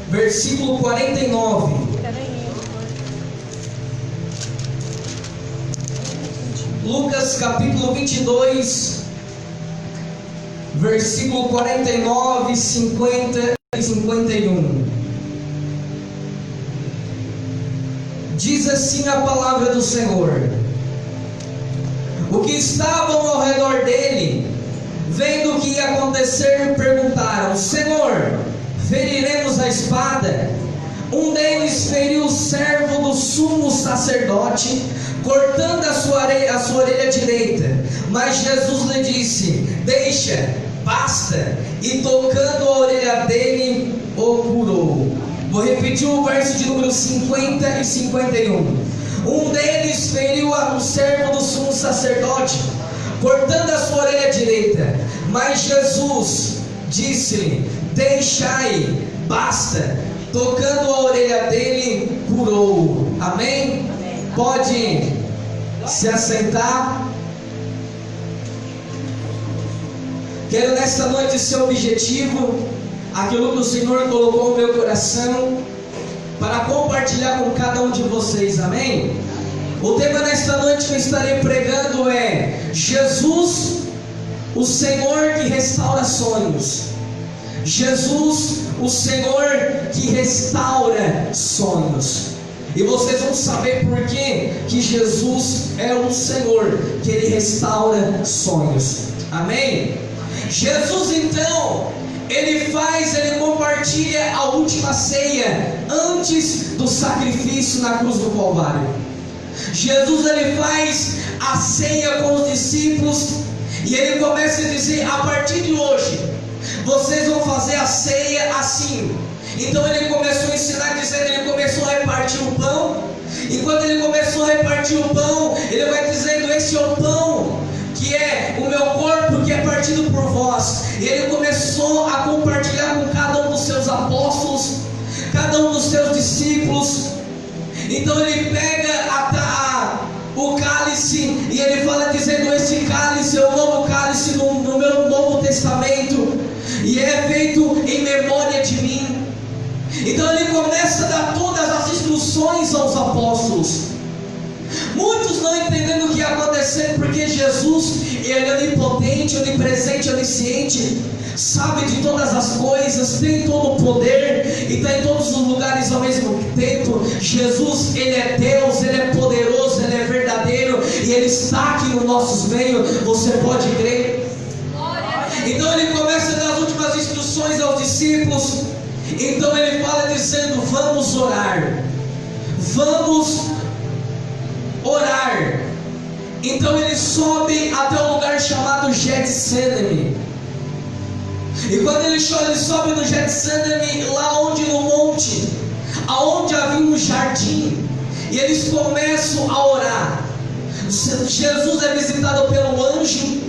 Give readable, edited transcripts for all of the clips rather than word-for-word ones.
versículo 49. Lucas capítulo 22, versículo 49, 50 e 51. Diz assim a palavra do Senhor: o que estavam ao redor dele, vendo o que ia acontecer, perguntaram: Senhor, feriremos a espada? Um deles feriu o servo do sumo sacerdote, cortando a sua orelha direita. Mas Jesus lhe disse: deixa, basta. E tocando a orelha dele, o curou. Vou repetir o verso de número 50 e 51. Um deles feriu o servo do sumo sacerdote, cortando a sua orelha direita. Mas Jesus disse-lhe: deixai, basta. Tocando a orelha dele, curou. Amém? Amém. Pode se assentar. Quero nesta noite ser objetivo, aquilo que o Senhor colocou no meu coração, para compartilhar com cada um de vocês. Amém? O tema nesta noite que eu estarei pregando é Jesus, o Senhor que restaura sonhos. Jesus, o Senhor que restaura sonhos. E vocês vão saber por que Jesus é um Senhor que Ele restaura sonhos. Amém? Jesus então, Ele compartilha a última ceia antes do sacrifício na cruz do Calvário. Jesus, Ele faz a ceia com os discípulos e Ele começa a dizer: a partir de hoje vocês vão fazer a ceia assim. Então Ele começou a ensinar, dizendo, Ele começou a repartir o pão. E quando Ele começou a repartir o pão, Ele vai dizendo: esse é o pão que é o meu corpo, que é partido por vós. E Ele começou a compartilhar com cada um dos seus apóstolos, cada um dos seus discípulos. Então Ele pega o cálice e Ele fala dizendo: esse cálice é o novo cálice no meu Novo Testamento, e é feito em memória de mim. Então Ele começa a dar todas as instruções aos apóstolos. Muitos não entendendo o que ia acontecer, porque Jesus, Ele é onipotente, onipresente, onisciente, sabe de todas as coisas, tem todo o poder e está em todos os lugares ao mesmo tempo. Jesus, Ele é Deus, Ele é poderoso, Ele é verdadeiro e Ele está aqui no nosso meio. Você pode crer? Então Ele começa a dar as últimas instruções aos discípulos. Então Ele fala dizendo: vamos orar, vamos orar. Então Ele sobe até um lugar chamado Getsemane. E quando ele sobe no Getsemane, lá onde no monte, aonde havia um jardim, e eles começam a orar. Jesus é visitado pelo anjo.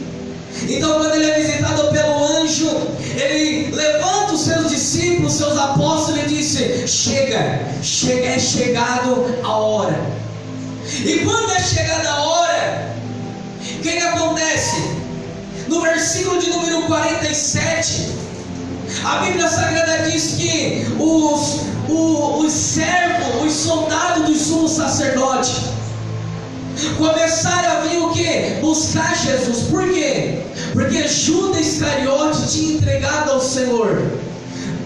Então quando ele é visitado pelo anjo, ele levanta os seus discípulos, seus apóstolos, e disse: chega, é chegado a hora. E quando é chegada a hora, o que acontece? No versículo de número 47, a Bíblia Sagrada diz que os servos, os soldados do sumo sacerdote, começaram a vir o que? Buscar Jesus. Por quê? Porque Judas Iscariote tinha entregado ao Senhor.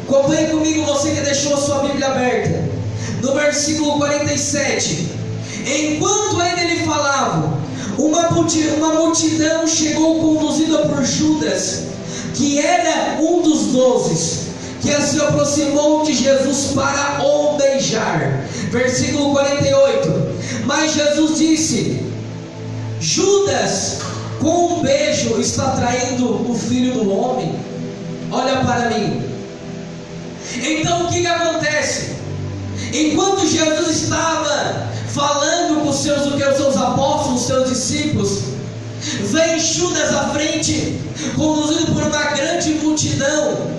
Acompanhe comigo, você que deixou a sua Bíblia aberta. No versículo 47, enquanto ainda ele falava, uma multidão chegou conduzida por Judas, que era um dos 12, que se aproximou de Jesus para o beijar. Versículo 48. Mas Jesus disse: Judas, com um beijo está traindo o Filho do Homem? Olha para mim. Então o que acontece? Enquanto Jesus estava falando com os seus apóstolos, os seus discípulos, vem Judas à frente, conduzido por uma grande multidão.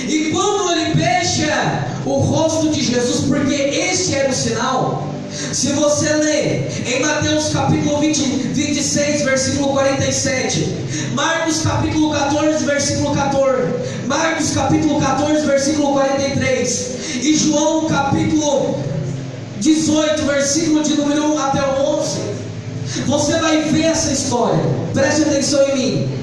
E quando ele beija o rosto de Jesus, porque este era o sinal, Se você ler em Mateus capítulo 26, versículo 47, Marcos capítulo 14, versículo 14, Marcos capítulo 14, versículo 43, e João capítulo 18, versículo de número 1 até o 11, você vai ver essa história. Preste atenção em mim.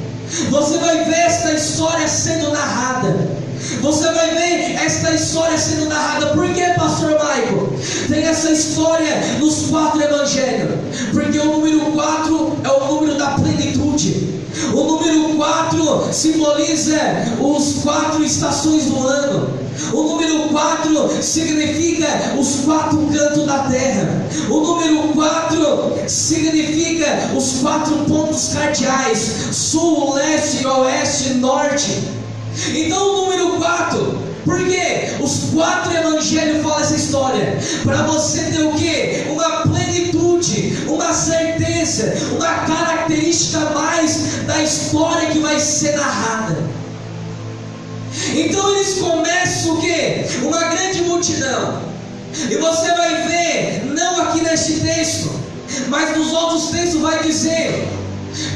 Você vai ver esta história sendo narrada. Você vai ver esta história sendo narrada. Por que, pastor Michael? Tem essa história nos 4 evangelhos. Porque o número 4 é o número da plenitude. O número 4 simboliza os 4 estações do ano. O número 4 significa os 4 cantos da terra. O número 4 significa os 4 pontos cardeais: sul, leste, oeste, norte. Então o número 4, porque os 4 evangelhos falam essa história, para você ter o que? Uma plenitude, uma certeza, uma característica mais da história que vai ser narrada. Então eles começam o que? Uma grande multidão. E você vai ver, não aqui neste texto, mas nos outros textos vai dizer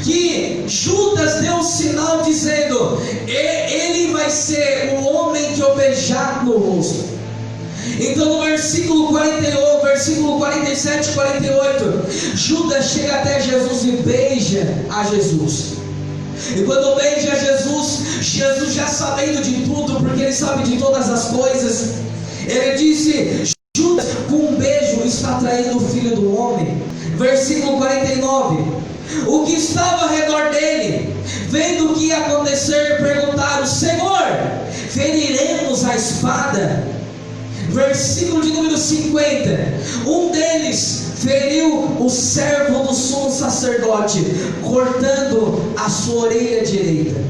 que Judas deu um sinal dizendo: ele vai ser o homem que eu beijar no rosto. Então no versículo 41, versículo 47 e 48, Judas chega até Jesus e beija a Jesus. E quando beija Jesus, Jesus já sabendo de tudo, porque ele sabe de todas as coisas, ele disse: Judas, com um beijo está traindo o filho do homem. Versículo 49, o que estava ao redor dele, vendo o que ia acontecer, perguntaram: Senhor, feriremos a espada? Versículo de número 50, um deles feriu o servo do sumo sacerdote, cortando a sua orelha direita.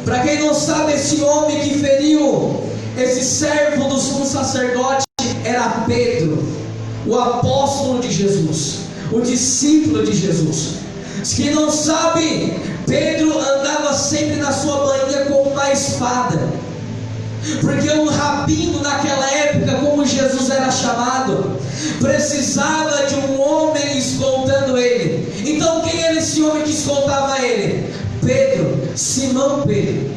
Para quem não sabe, esse homem que feriu esse servo do sumo sacerdote era Pedro, o apóstolo de Jesus, o discípulo de Jesus. Quem não sabe, Pedro andava sempre na sua bainha com uma espada, porque um rabino naquela época, como Jesus era chamado, precisava de um homem escoltando ele. Então quem era esse homem que escoltava ele? Pedro, Simão Pedro.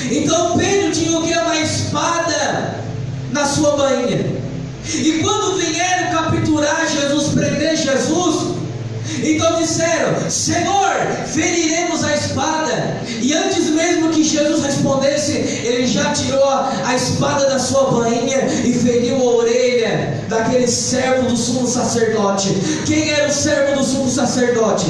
Então Pedro tinha o que? Uma espada na sua bainha. E quando vieram capturar Jesus, prender Jesus, então disseram: Senhor, feriremos a espada. E antes mesmo que Jesus respondesse, ele já tirou a espada da sua bainha e feriu a orelha daquele servo do sumo sacerdote. Quem era o servo do sumo sacerdote?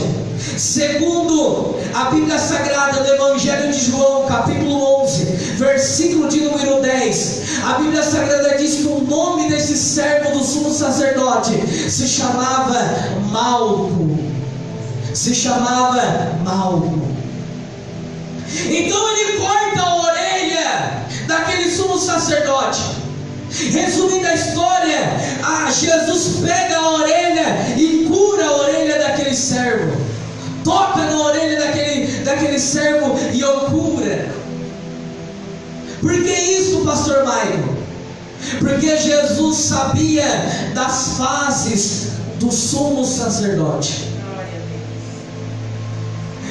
Segundo a Bíblia Sagrada do Evangelho de João, capítulo 11, versículo de número 10, a Bíblia Sagrada diz que o nome desse servo do sumo sacerdote se chamava Malco. Se chamava Malco. Então ele corta a orelha daquele sumo sacerdote. Resumindo a história, Jesus pega a orelha e cura a orelha daquele servo. Toca na orelha daquele servo e o cura. Por que isso, pastor Michael? Porque Jesus sabia das fases do sumo sacerdote.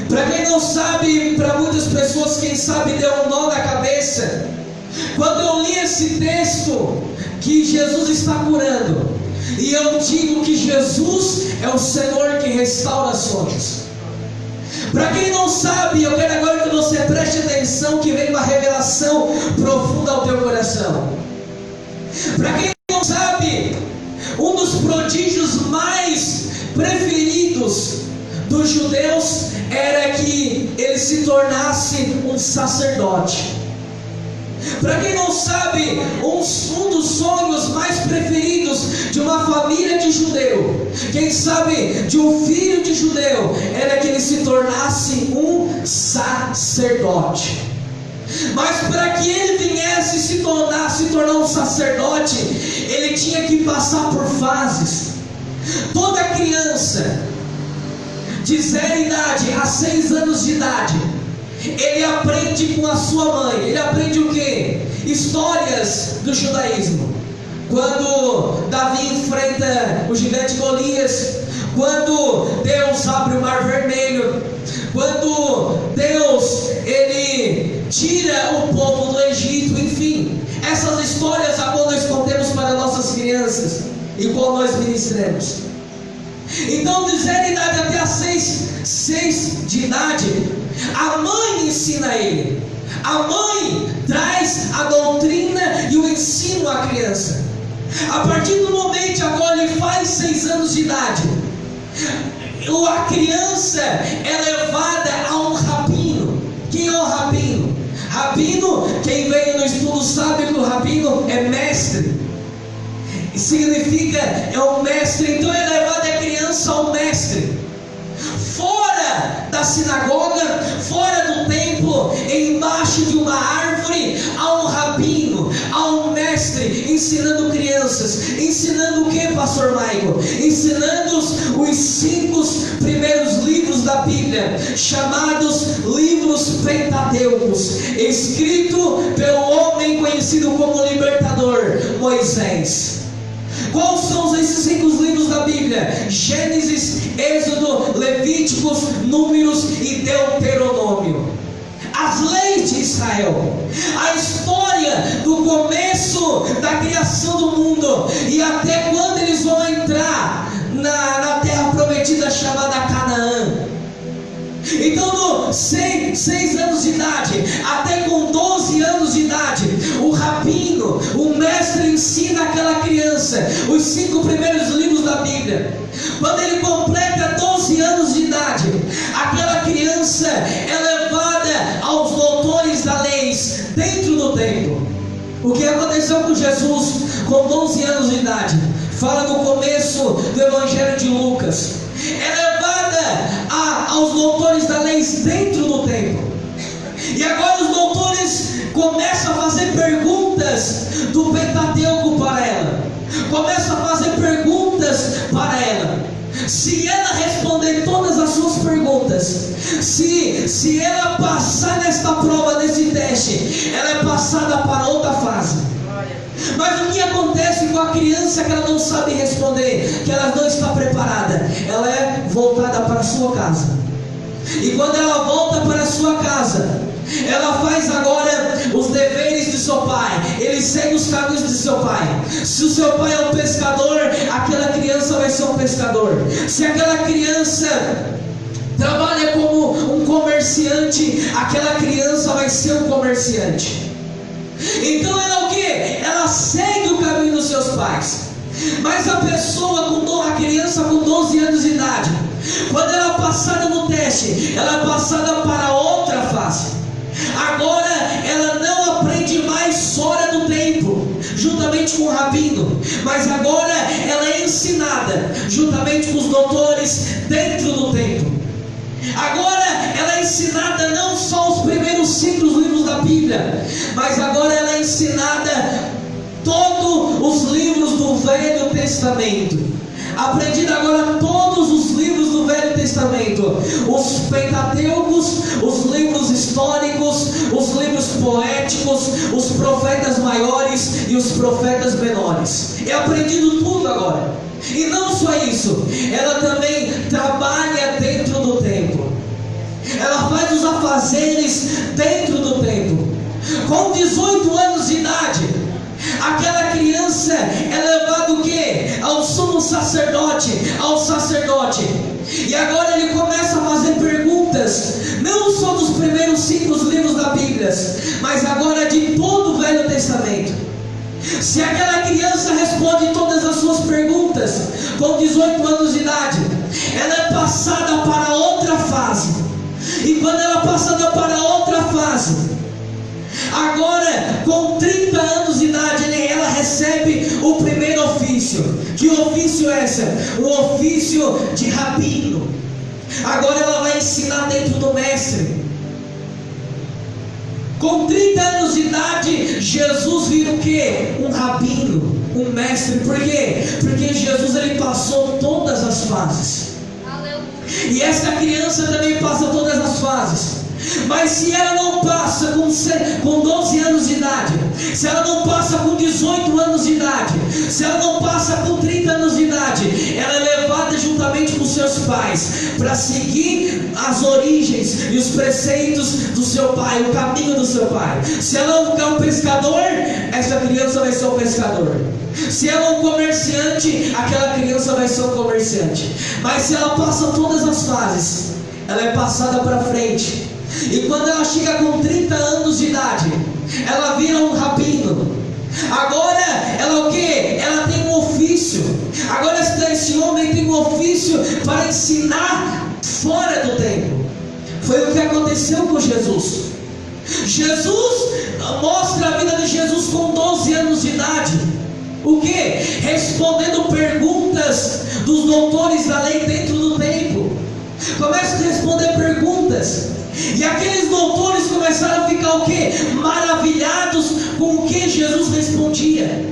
Para quem não sabe, para muitas pessoas, quem sabe deu um nó na cabeça. Quando eu li esse texto que Jesus está curando, e eu digo que Jesus é o Senhor que restaura sonhos. Para quem não sabe, eu quero agora que você preste atenção, que vem uma revelação profunda ao teu coração. Para quem não sabe, um dos prodígios mais preferidos dos judeus era que ele se tornasse um sacerdote. Para quem não sabe, um dos sonhos mais preferidos de uma família de judeu, quem sabe de um filho de judeu, era que ele se tornasse um sacerdote. Mas para que ele viesse se tornar um sacerdote, ele tinha que passar por fases. Toda criança de 0 idade a 6 anos de idade, ele aprende com a sua mãe. Ele aprende o quê? Histórias do judaísmo. quando Davi enfrenta o gigante Golias, quando Deus abre o mar vermelho, quando Deus ele tira o povo do Egito, enfim, essas histórias a qual nós contemos para nossas crianças e qual nós ministramos. Então, de 0 idade até 6 de idade, a mãe ensina ele. A mãe traz a doutrina e o ensino à criança. A partir do momento agora ele faz 6 anos de idade, a criança é levada a um rabino. Quem é o rabino? Rabino, quem veio no estudo sabe que o rabino é mestre. Significa, é um mestre. Então é levada a criança ao mestre. Fora da sinagoga, fora do templo, embaixo de uma árvore, há um rabino, há um mestre ensinando crianças. Ensinando o que, pastor Maico? Ensinando os 5 primeiros livros da Bíblia, chamados livros pentateucos, escrito pelo homem conhecido como libertador, Moisés. Quais são esses 5 livros da Bíblia? Gênesis, Êxodo, Levíticos, Números e Deuteronômio. As leis de Israel, a história do começo da criação do mundo e até quando eles vão entrar na terra prometida chamada Canaã. Então, no 6 anos de idade, até com 12 anos de idade, o rabino, o mestre ensina aquela criança os 5 primeiros livros da Bíblia. Quando ele completa 12 anos de idade, aquela criança é levada aos doutores da lei dentro do templo. O que aconteceu com Jesus com 12 anos de idade? Fala no começo do Evangelho de Lucas. É levada aos doutores da lei dentro do templo. E agora os doutores começam a fazer perguntas do Pentateuco para ela. Começam a fazer perguntas para ela. Se ela responder todas as suas perguntas, se ela passar nesta prova, nesse teste, ela é passada para outra fase. Mas o que acontece com a criança que ela não sabe responder, que ela não está preparada? Ela é voltada para a sua casa. E quando ela volta para a sua casa, ela faz agora os deveres de seu pai. Ele segue os caminhos de seu pai. Se o seu pai é um pescador, aquela criança vai ser um pescador. Se aquela criança trabalha como um comerciante, aquela criança vai ser um comerciante. Então ela o que? Ela segue o caminho dos seus pais. Mas a pessoa, a criança com 12 anos de idade, quando ela é passada no teste, ela é passada para outra fase. Agora ela não aprende mais fora do templo, juntamente com o rabino, mas agora ela é ensinada juntamente com os doutores dentro do templo. Agora ela é ensinada não só os primeiros 5 livros da Bíblia, mas agora ela é ensinada todos os livros do Velho Testamento. Aprendido agora todos os livros do Velho Testamento, os Pentateucos, os livros históricos, os livros poéticos, os profetas maiores e os profetas menores. É aprendido tudo agora. E não só isso, ela também trabalha dentro do templo. Ela faz os afazeres dentro do templo. Com 18 anos de idade, aquela criança é levada o quê? Ao sumo sacerdote, ao sacerdote. E agora ele começa a fazer perguntas, não só dos primeiros 5 livros da Bíblia, mas agora de todo o Velho Testamento. Se aquela criança responde todas as suas perguntas com 18 anos de idade, ela é passada para outra fase. E quando ela é passada para outra fase, agora com 30 anos de idade, ela recebe o primeiro ofício. Que ofício é esse? O ofício de rabino. Agora ela vai ensinar dentro do mestre. Com 30 anos de idade, Jesus vira o quê? Um rabino, um mestre. Por quê? Porque Jesus ele passou todas as fases. E esta criança também passa todas as fases. Mas se ela não passa com 12 anos de idade, se ela não passa com 18 anos de idade, se ela não passa com 30 anos de idade, ela é levada juntamente com seus pais para seguir as origens e os preceitos do seu pai, o caminho do seu pai. Se ela não é um pescador, essa criança vai ser um pescador. Se ela é um comerciante, aquela criança vai ser um comerciante. Mas se ela passa todas as fases, ela é passada para frente. E quando ela chega com 30 anos de idade, ela vira um rabino. Agora ela o quê? Ela tem um ofício. Agora esse homem tem um ofício para ensinar fora do templo. Foi o que aconteceu com Jesus. Jesus, mostra a vida de Jesus com 12 anos de idade. O que? Respondendo perguntas dos doutores da lei dentro do templo. Começa a responder perguntas. E aqueles doutores começaram a ficar o quê? Maravilhados com o que Jesus respondia.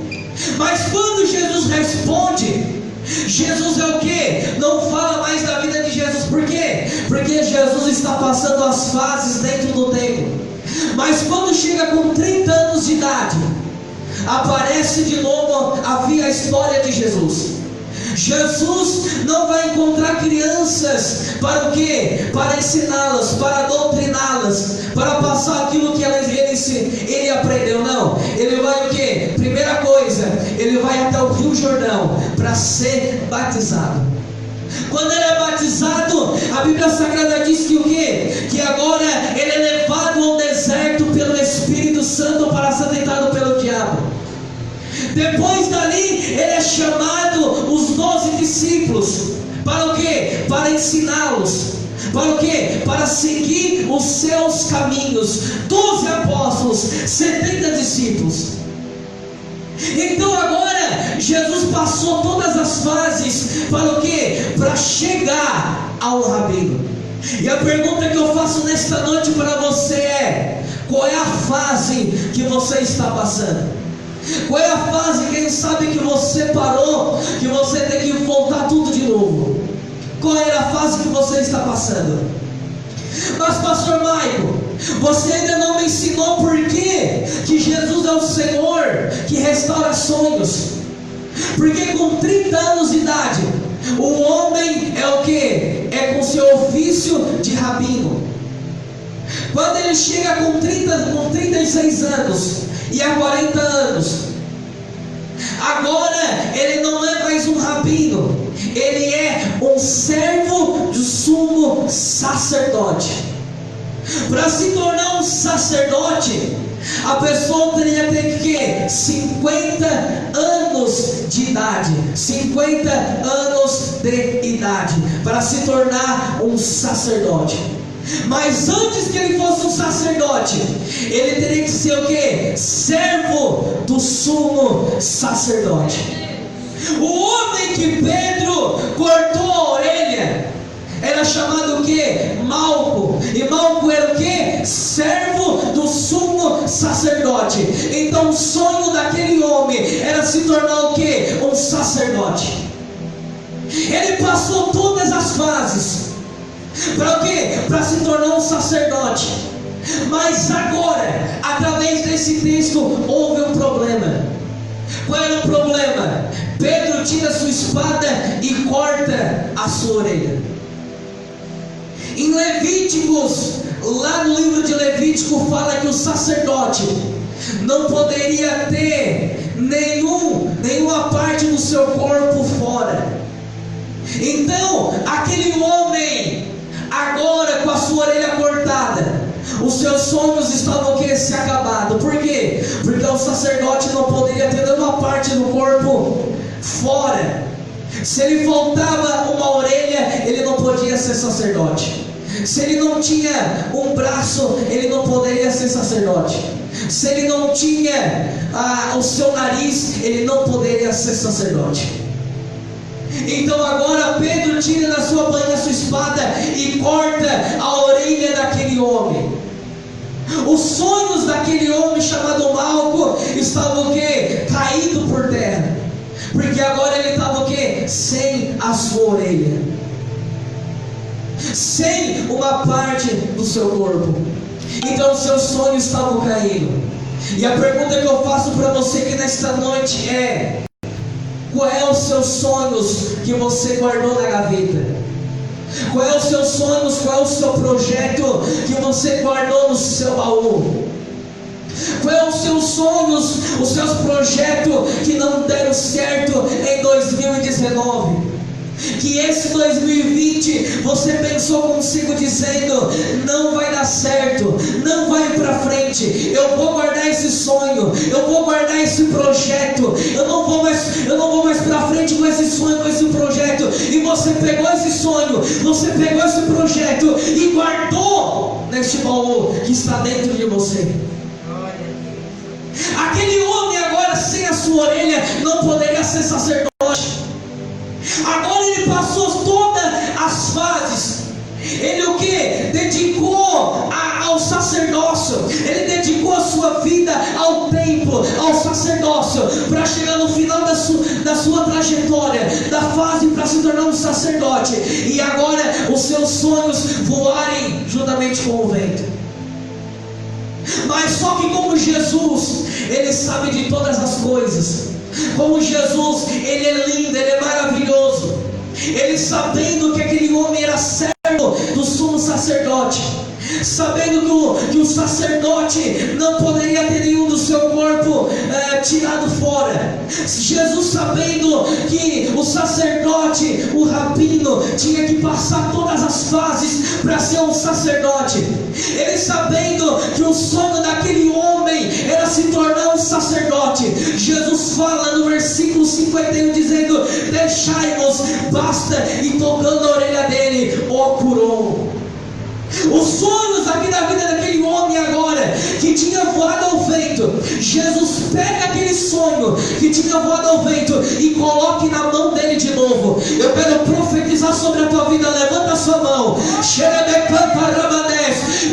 Mas quando Jesus responde, Jesus é o quê? Não fala mais da vida de Jesus. Por quê? Porque Jesus está passando as fases dentro do templo. Mas quando chega com 30 anos de idade, aparece de novo a história de Jesus. Jesus não vai encontrar crianças para o quê? Para ensiná-las, para doutriná-las, para passar aquilo que ele aprendeu. Não, ele vai o quê? Primeira coisa, ele vai até o Rio Jordão para ser batizado. Quando ele é batizado, a Bíblia Sagrada diz que o quê? Que agora ele é levado ao deserto pelo Espírito Santo para ser tentado pelo diabo. Depois dali, ele é chamado os 12 discípulos. Para o quê? Para ensiná-los. Para o quê? Para seguir os seus caminhos. 12 apóstolos, 70 discípulos. Então agora, Jesus passou todas as fases. Para o quê? Para chegar ao rabino. E a pergunta que eu faço nesta noite para você é: qual é a fase que você está passando? Qual é a fase, quem sabe, que você parou, que você tem que voltar tudo de novo? Qual é a fase que você está passando? Mas pastor Maico, você ainda não me ensinou por que Jesus é o Senhor que restaura sonhos. Porque com 30 anos de idade, o homem é o que? É com seu ofício de rabino. Quando ele chega com 36 anos e há 40 anos, agora ele não é mais um rabino, ele é um servo do sumo sacerdote. Para se tornar um sacerdote, a pessoa teria que ter 50 anos de idade. 50 anos de idade para se tornar um sacerdote. Mas antes que ele fosse um sacerdote, ele teria que ser o quê? Servo do sumo sacerdote. O homem que Pedro cortou a orelha era chamado o quê? Malco. E Malco era o quê? Servo do sumo sacerdote. Então o sonho daquele homem era se tornar o quê? Um sacerdote. Ele passou todas as fases. Para o quê? Para se tornar um sacerdote. Mas agora, através desse texto, houve um problema. Qual era o problema? Pedro tira sua espada e corta a sua orelha. Em Levíticos, lá no livro de Levítico, fala que o sacerdote não poderia ter nenhuma parte do seu corpo fora. Então, aquele homem, agora com a sua orelha cortada, os seus sonhos estavam se acabando. Por quê? Porque o sacerdote não poderia ter nenhuma parte do corpo fora. Se ele faltava uma orelha, ele não podia ser sacerdote. Se ele não tinha um braço, ele não poderia ser sacerdote. Se ele não tinha o seu nariz, ele não poderia ser sacerdote. Então agora Pedro tira da sua banha a sua espada e corta a orelha daquele homem. Os sonhos daquele homem chamado Malco estavam o quê? Caído por terra. Porque agora ele estava o quê? Sem a sua orelha, sem uma parte do seu corpo. Então seus sonhos estavam caindo. E a pergunta que eu faço para você aqui nesta noite é: qual é os seus sonhos que você guardou na gaveta? Qual é os seus sonhos, qual é o seu projeto que você guardou no seu baú? Qual é os seus sonhos, os seus projetos que não deram certo em 2019? Que esse 2020 você pensou consigo dizendo: não vai dar certo, não vai para frente, eu vou guardar esse sonho, eu vou guardar esse projeto, eu não vou mais para frente com esse sonho, com esse projeto. E você pegou esse sonho, você pegou esse projeto e guardou neste baú que está dentro de você. Aquele homem agora sem a sua orelha não poderia ser sacerdote. Agora ele passou todas as fases. Ele o que? Dedicou ao sacerdócio. Ele dedicou a sua vida ao templo, ao sacerdócio, para chegar no final da sua trajetória, da fase para se tornar um sacerdote. E agora os seus sonhos voarem juntamente com o vento. Mas só que como Jesus, Ele sabe de todas as coisas. Como Jesus, Ele é lindo, Ele é maravilhoso. Ele sabendo que aquele homem era servo do sumo sacerdote, sabendo que o sacerdote não poderia ter nenhum do seu corpo tirado fora. Jesus sabendo que o sacerdote, o rabino, tinha que passar todas as fases para ser um sacerdote. Ele sabendo que o sonho daquele homem era se tornar um sacerdote. Jesus fala no versículo 51 dizendo: deixai-nos, basta, e tocando a orelha dele, o curou. Os sonhos aqui da vida daquele homem agora, que tinha voado ao vento, Jesus pega aquele sonho que tinha voado ao vento e coloque na mão dele de novo. Eu quero profetizar sobre a tua vida. Levanta a sua mão.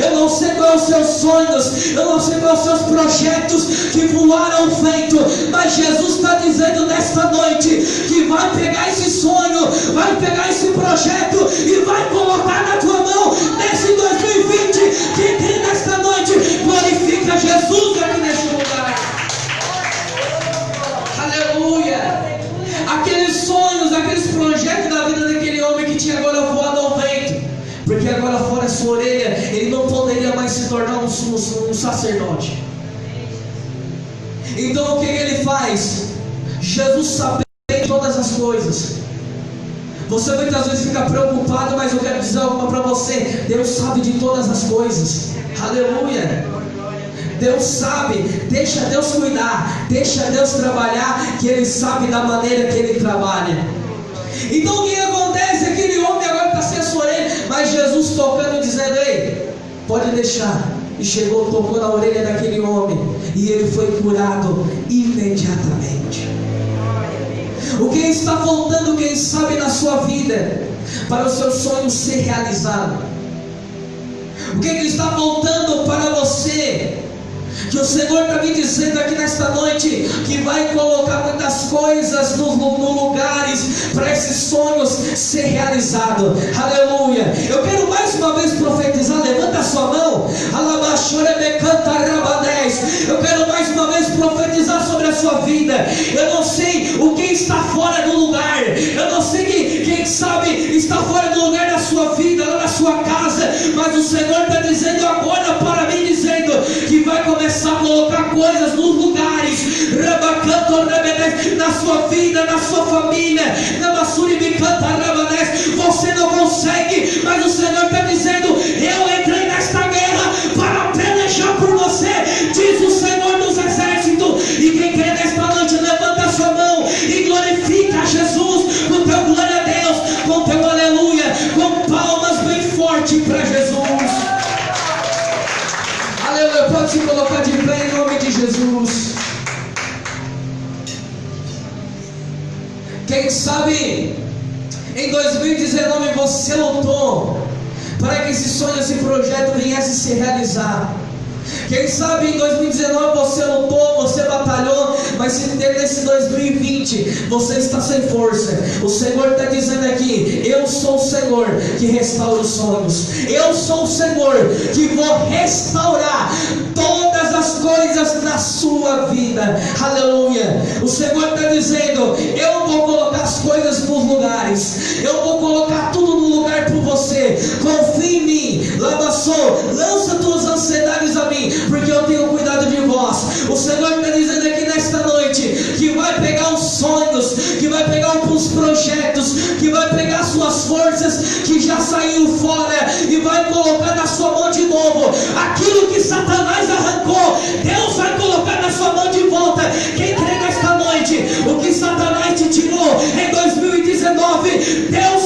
Eu não sei quais os seus sonhos, eu não sei quais os seus projetos que voaram ao vento, mas Jesus está dizendo nesta noite que vai pegar esse sonho, vai pegar esse projeto e vai colocar na tua mão nesse 2020. Quem tem nesta noite, glorifica Jesus aqui neste lugar. Aleluia. Aqueles sonhos, aqueles projetos da vida daquele homem que tinha agora voado ao vento, porque agora fora a sua orelha, ele não poderia mais se tornar um sacerdote. Então o que ele faz? Jesus sabendo de todas as coisas. Você muitas vezes fica preocupado, mas eu quero dizer algo para você: Deus sabe de todas as coisas. Aleluia. Deus sabe, deixa Deus cuidar, deixa Deus trabalhar, que Ele sabe da maneira que Ele trabalha. Então o que acontece? Aquele homem agora está sem a sua orelha, mas Jesus tocando e dizendo: ei, pode deixar. E chegou, tocou na orelha daquele homem, e ele foi curado imediatamente. O que está faltando, quem sabe, na sua vida, para o seu sonho ser realizado? O que está faltando para você? Que o Senhor está me dizendo aqui nesta noite que vai colocar muitas coisas no lugares para esses sonhos ser realizados. Aleluia. Eu quero mais uma vez profetizar. Levanta a sua mão. Eu quero mais uma vez profetizar sobre a sua vida. Eu não sei o que está fora do lugar, eu não sei quem sabe está fora do lugar da sua vida, lá na sua casa, mas o Senhor está dizendo agora para mim, dizendo que vai começar a colocar coisas nos lugares, na sua vida, na sua família. Você não consegue, mas o Senhor está dizendo: eu entrei nesta guerra para pelejar por você, diz o Senhor dos exércitos. E quem quer nesta noite, levanta a sua mão e glorifica a Jesus com teu glória a Deus, com teu aleluia, com palmas bem forte para Jesus. Aleluia. Pode se colocar de pé em nome de Jesus. Quem sabe em 2019 você lutou para que esse sonho, esse projeto viesse se realizar. Quem sabe em 2019 você lutou, você batalhou, mas se nesse 2020 você está sem força, o Senhor está dizendo aqui: eu sou o Senhor que restaura os sonhos. Eu sou o Senhor que vou restaurar todas as coisas na na sua vida. Aleluia. O Senhor está dizendo: eu vou colocar as coisas nos lugares, eu vou colocar tudo no lugar por você. Confie em mim. Lavassou, lança tuas ansiedades a mim, porque eu tenho cuidado de vós. O Senhor está dizendo aqui nesta noite que vai pegar os sonhos, que vai pegar os projetos, que vai pegar suas forças que já saiu fora e vai colocar na sua mão de novo. Aquilo que Satanás arrancou, Deus vai colocar na sua mão de volta. Quem crê nesta noite, o que Satanás te tirou em 2019, Deus